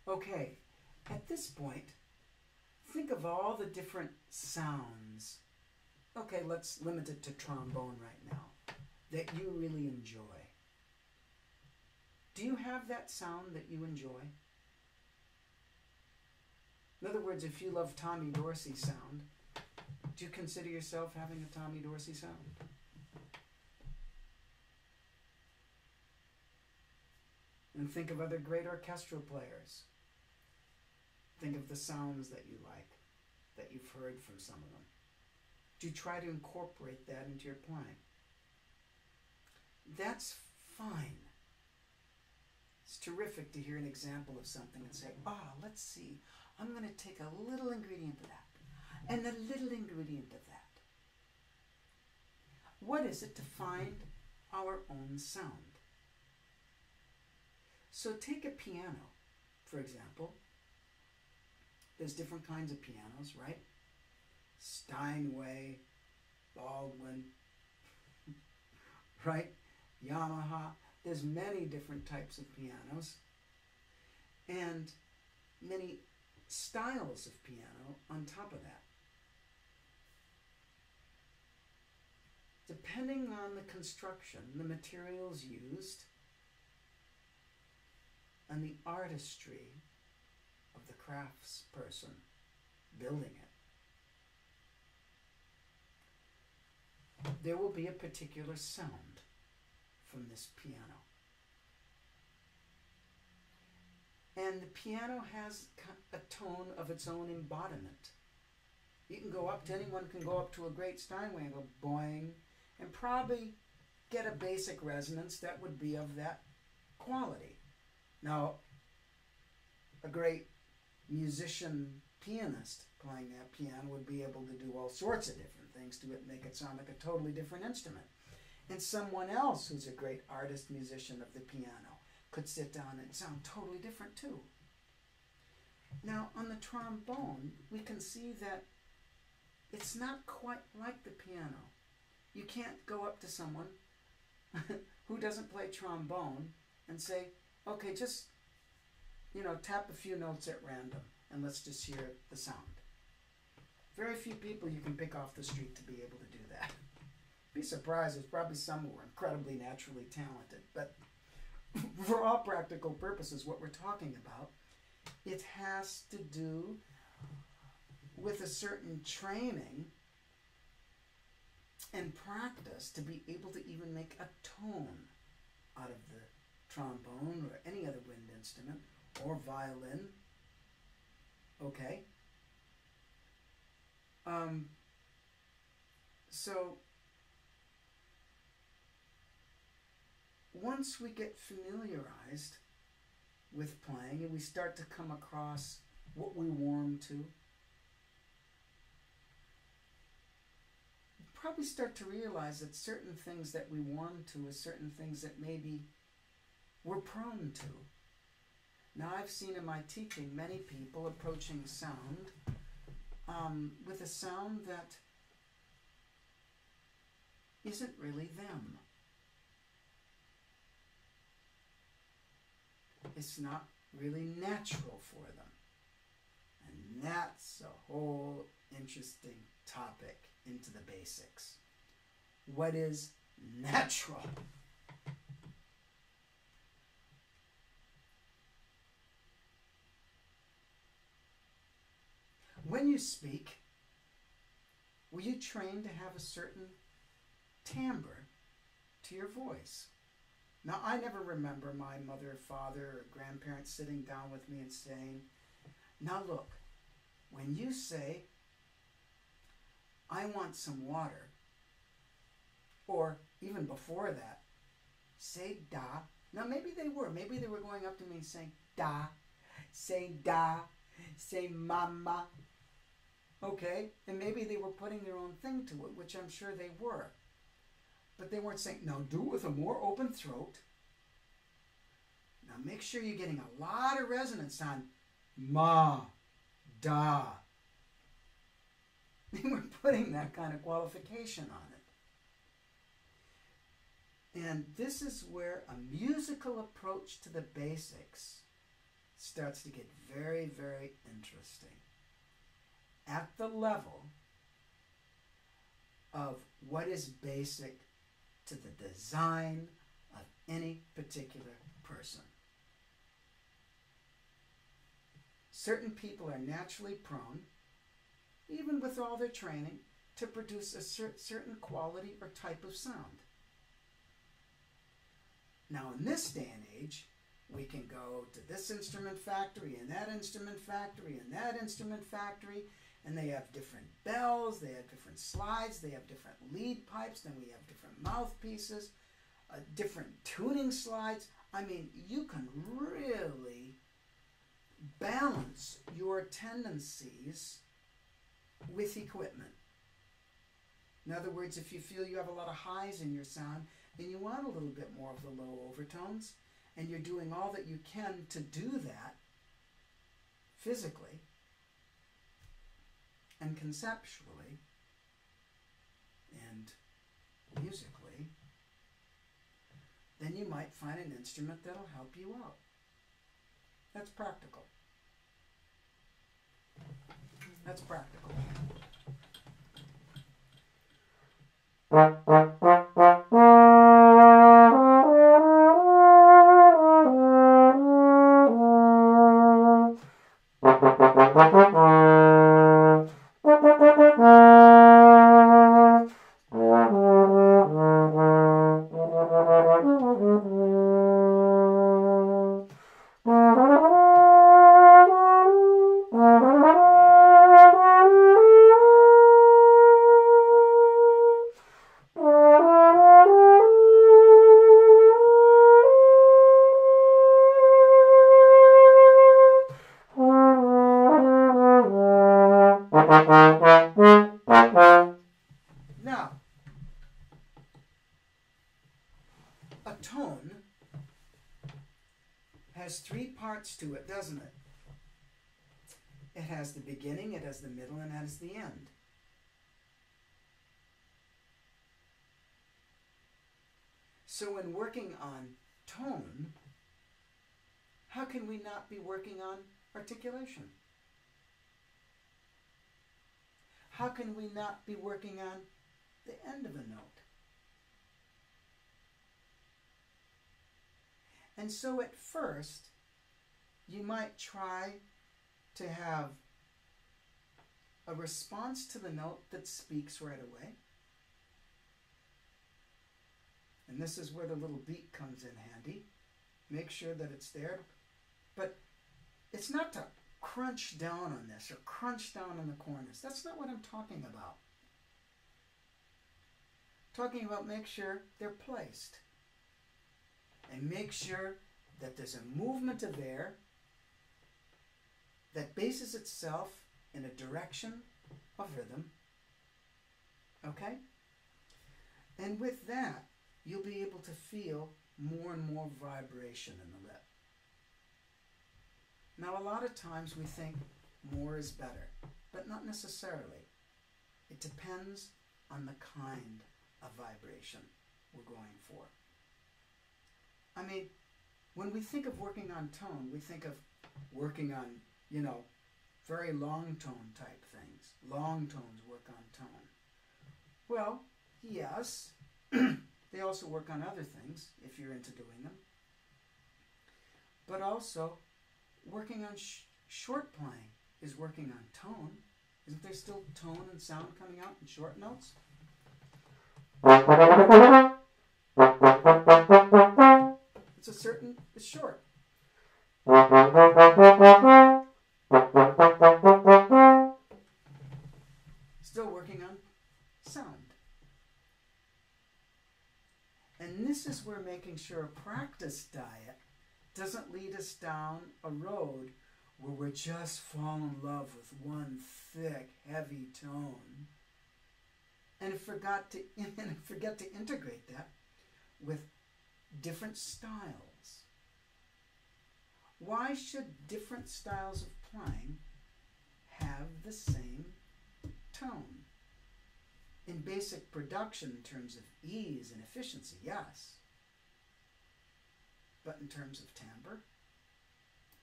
Okay, at this point, think of all the different sounds. Okay, let's limit it to trombone right now, that you really enjoy. Do you have that sound that you enjoy? In other words, if you love Tommy Dorsey's sound, do you consider yourself having a Tommy Dorsey sound? And think of other great orchestral players. Think of the sounds that you like, that you've heard from some of them. Do you try to incorporate that into your playing? That's fine. It's terrific to hear an example of something and say, let's see, I'm going to take a little ingredient of that and a little ingredient of that. What is it to find our own sound? So take a piano, for example. There's different kinds of pianos, right? Steinway, Baldwin, right? Yamaha. There's many different types of pianos and many styles of piano on top of that. Depending on the construction, the materials used, and the artistry of the craftsperson building it, there will be a particular sound from this piano. And the piano has a tone of its own embodiment. You can go up to, anyone can go up to a great Steinway and go boing, and probably get a basic resonance that would be of that quality. Now, a great musician, pianist playing that piano would be able to do all sorts of different things to it, make it sound like a totally different instrument. And someone else who's a great artist, musician of the piano could sit down and sound totally different too. Now, on the trombone, we can see that it's not quite like the piano. You can't go up to someone who doesn't play trombone and say, okay, just, tap a few notes at random and let's just hear the sound. Very few people you can pick off the street to be able to do that. Be surprised, there's probably some who are incredibly naturally talented, but for all practical purposes, what we're talking about, it has to do with a certain training and practice to be able to even make a tone out of the trombone or any other wind instrument or violin. Okay? So once we get familiarized with playing and we start to come across what we warm to, we probably start to realize that certain things that we warm to are certain things that maybe we're prone to. Now, I've seen in my teaching many people approaching sound with a sound that isn't really them. It's not really natural for them. And that's a whole interesting topic into the basics. What is natural? When you speak, were you trained to have a certain timbre to your voice? Now, I never remember my mother, father, or grandparents sitting down with me and saying, now look, when you say, I want some water, or even before that, say da. Now, maybe they were going up to me and saying da, say mama, okay? And maybe they were putting their own thing to it, which I'm sure they were. But they weren't saying, now do it with a more open throat. Now make sure you're getting a lot of resonance on ma, da. They were putting that kind of qualification on it. And this is where a musical approach to the basics starts to get very, very interesting. At the level of what is basic to the design of any particular person. Certain people are naturally prone, even with all their training, to produce a certain quality or type of sound. Now, in this day and age, we can go to this instrument factory and that instrument factory and that instrument factory, and they have different bells, they have different slides, they have different lead pipes, then we have different mouthpieces, different tuning slides. I mean, you can really balance your tendencies with equipment. In other words, if you feel you have a lot of highs in your sound, then you want a little bit more of the low overtones, and you're doing all that you can to do that physically and conceptually and musically, then you might find an instrument that'll help you out. That's practical. That's practical. Now, a tone has three parts to it, doesn't it? It has the beginning, it has the middle, and it has the end. So when working on tone, how can we not be working on articulation? How can we not be working on the end of a note? And so at first, you might try to have a response to the note that speaks right away. And this is where the little beat comes in handy. Make sure that it's there. But it's not to crunch down on this or crunch down on the corners. That's not what I'm talking about. I'm talking about make sure they're placed. And make sure that there's a movement of air that bases itself in a direction of rhythm. Okay? And with that, you'll be able to feel more and more vibration in the lip. Now, a lot of times we think more is better, but not necessarily. It depends on the kind of vibration we're going for. I mean, when we think of working on tone, we think of working on, very long tone type things. Long tones work on tone. Well, yes, they also work on other things if you're into doing them. But also, working on short playing is working on tone. Isn't there still tone and sound coming out in short notes? It's short. Still working on sound. And this is where making sure a practice diet doesn't lead us down a road where we're just falling in love with one thick, heavy tone and forget to integrate that with different styles. Why should different styles of playing have the same tone? In basic production, in terms of ease and efficiency, yes. But in terms of timbre,